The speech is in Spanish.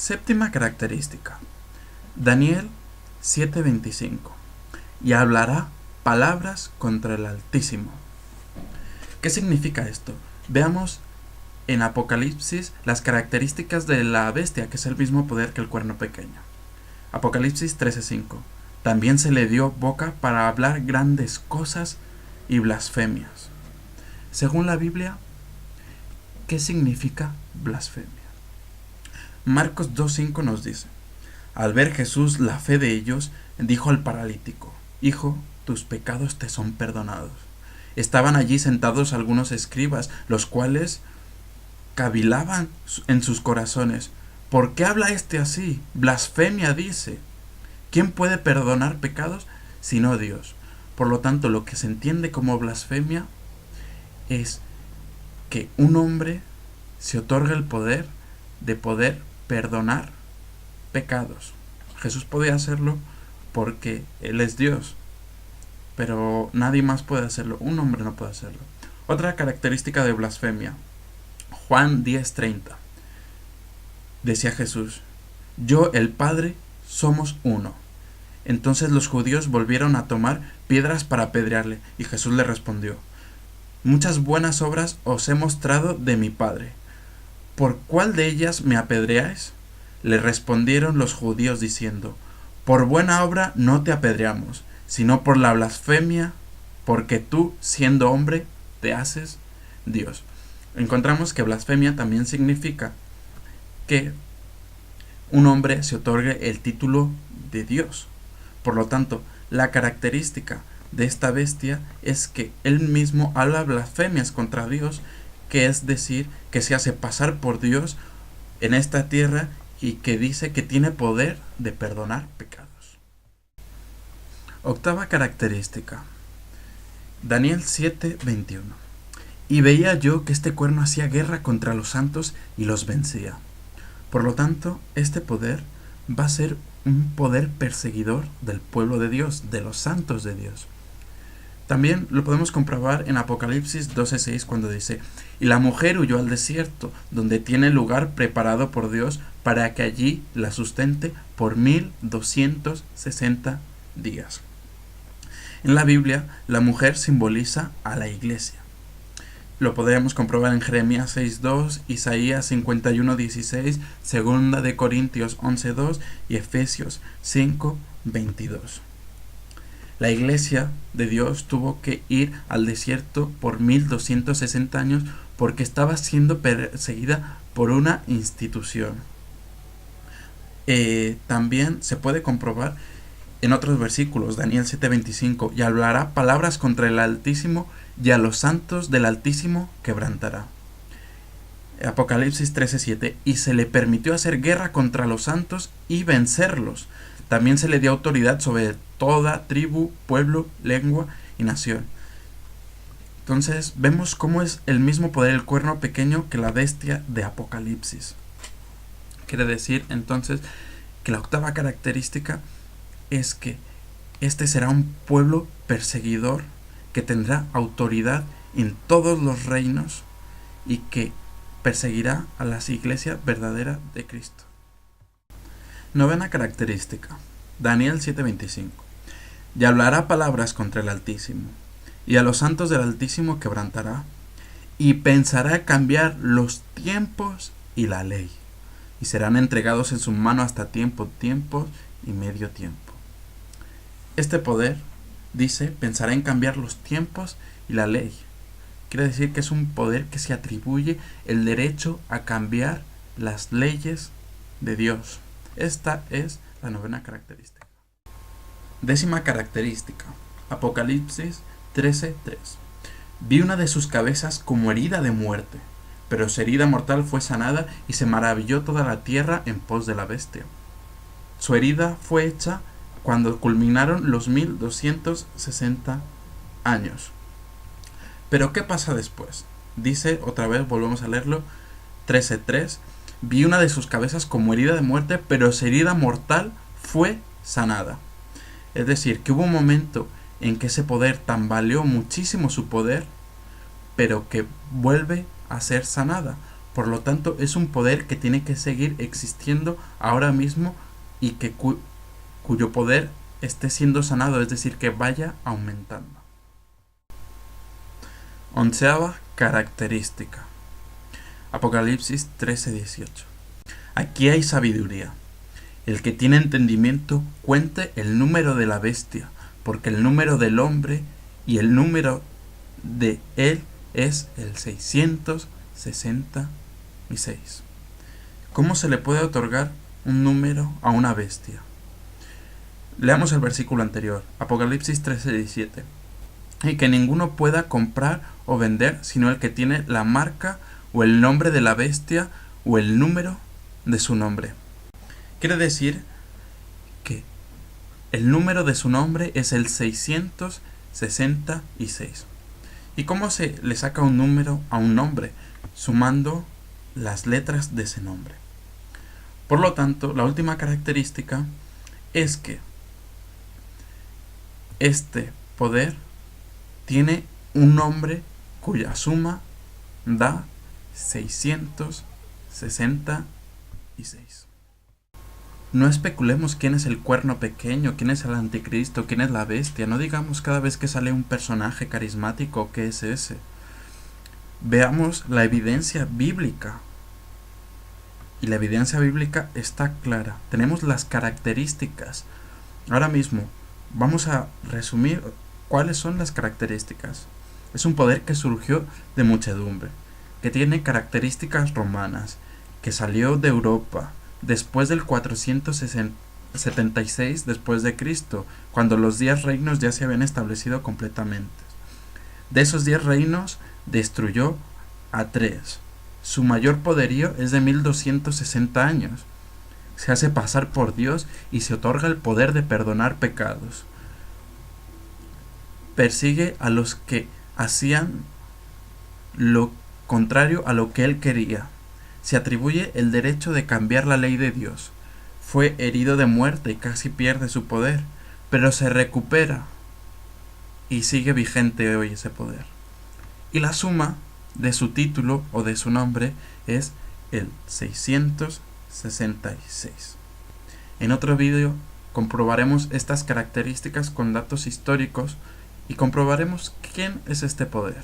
Séptima característica. Daniel 7:25. Y hablará palabras contra el Altísimo. ¿Qué significa esto? Veamos en Apocalipsis las características de la bestia, que es el mismo poder que el cuerno pequeño. Apocalipsis 13:5. También se le dio boca para hablar grandes cosas y blasfemias. Según la Biblia, ¿qué significa blasfemia? Marcos 2:5 nos dice: al ver Jesús la fe de ellos, dijo al paralítico: Hijo, tus pecados te son perdonados. Estaban allí sentados algunos escribas, los cuales cavilaban en sus corazones: ¿por qué habla este así? Blasfemia dice. ¿Quién puede perdonar pecados sino Dios? Por lo tanto, lo que se entiende como blasfemia es que un hombre se otorga el poder de poder perdonar pecados. Jesús podía hacerlo porque Él es Dios, pero nadie más puede hacerlo. Un hombre no puede hacerlo. Otra característica de blasfemia. Juan 10:30. Decía Jesús: yo, el Padre, somos uno. Entonces los judíos volvieron a tomar piedras para apedrearle, y Jesús le respondió: muchas buenas obras os he mostrado de mi Padre. ¿Por cuál de ellas me apedreáis? Le respondieron los judíos diciendo: por buena obra no te apedreamos, sino por la blasfemia, porque tú, siendo hombre, te haces Dios. Encontramos que blasfemia también significa que un hombre se otorgue el título de Dios. Por lo tanto, la característica de esta bestia es que él mismo habla blasfemias contra Dios, que es decir, que se hace pasar por Dios en esta tierra y que dice que tiene poder de perdonar pecados. Octava característica. Daniel 7:21. Y veía yo que este cuerno hacía guerra contra los santos y los vencía. Por lo tanto, este poder va a ser un poder perseguidor del pueblo de Dios, de los santos de Dios. También lo podemos comprobar en Apocalipsis 12:6, cuando dice: y la mujer huyó al desierto, donde tiene lugar preparado por Dios para que allí la sustente por 1260 días. En la Biblia, la mujer simboliza a la iglesia. Lo podríamos comprobar en Jeremías 6:2, Isaías 51:16, 2 de Corintios 11:2 y Efesios 5:22. La iglesia de Dios tuvo que ir al desierto por 1260 años porque estaba siendo perseguida por una institución. También se puede comprobar en otros versículos. Daniel 7:25, y hablará palabras contra el Altísimo, y a los santos del Altísimo quebrantará. Apocalipsis 13:7, y se le permitió hacer guerra contra los santos y vencerlos. También se le dio autoridad sobre toda tribu, pueblo, lengua y nación. Entonces vemos cómo es el mismo poder el cuerno pequeño que la bestia de Apocalipsis. Quiere decir entonces que la octava característica es que este será un pueblo perseguidor que tendrá autoridad en todos los reinos y que perseguirá a las iglesias verdaderas de Cristo. Novena característica. Daniel 7:25. Y hablará palabras contra el Altísimo, y a los santos del Altísimo quebrantará, y pensará cambiar los tiempos y la ley, y serán entregados en su mano hasta tiempo y medio tiempo. Este poder, dice, pensará en cambiar los tiempos y la ley. Quiere decir que es un poder que se atribuye el derecho a cambiar las leyes de Dios. Esta es la novena característica. Décima característica. Apocalipsis 13:3. Vi una de sus cabezas como herida de muerte, pero su herida mortal fue sanada y se maravilló toda la tierra en pos de la bestia. Su herida fue hecha cuando culminaron los 1260 años. Pero ¿qué pasa después? Dice otra vez, volvemos a leerlo, 13:3. Vi una de sus cabezas como herida de muerte, pero su herida mortal fue sanada. Es decir, que hubo un momento en que ese poder tambaleó muchísimo su poder, pero que vuelve a ser sanada. Por lo tanto, es un poder que tiene que seguir existiendo ahora mismo y que cuyo poder esté siendo sanado, es decir, que vaya aumentando. 11ª característica. Apocalipsis 13:18. Aquí hay sabiduría. El que tiene entendimiento cuente el número de la bestia, porque el número del hombre y el número de él es el 666. ¿Cómo se le puede otorgar un número a una bestia? Leamos el versículo anterior, Apocalipsis 13:17. Y que ninguno pueda comprar o vender sino el que tiene la marca o el nombre de la bestia o el número de su nombre. Quiere decir que el número de su nombre es el 666. ¿Y cómo se le saca un número a un nombre? Sumando las letras de ese nombre. Por lo tanto, la última característica es que este poder tiene un nombre cuya suma da 666. No especulemos quién es el cuerno pequeño, quién es el anticristo, quién es la bestia. No digamos cada vez que sale un personaje carismático qué es ese. Veamos la evidencia bíblica. Y la evidencia bíblica está clara. Tenemos las características. Ahora mismo vamos a resumir cuáles son las características. Es un poder que surgió de muchedumbre, que tiene características romanas, que salió de Europa después del 476 después de Cristo, cuando los 10 reinos ya se habían establecido completamente. De esos 10 reinos destruyó a 3. Su mayor poderío es de 1260 años. Se hace pasar por Dios y se otorga el poder de perdonar pecados. Persigue a los que hacían lo contrario a lo que él quería. Se atribuye el derecho de cambiar la ley de Dios. Fue herido de muerte y casi pierde su poder, pero se recupera y sigue vigente hoy ese poder. Y la suma de su título o de su nombre es el 666. En otro vídeo comprobaremos estas características con datos históricos y comprobaremos quién es este poder.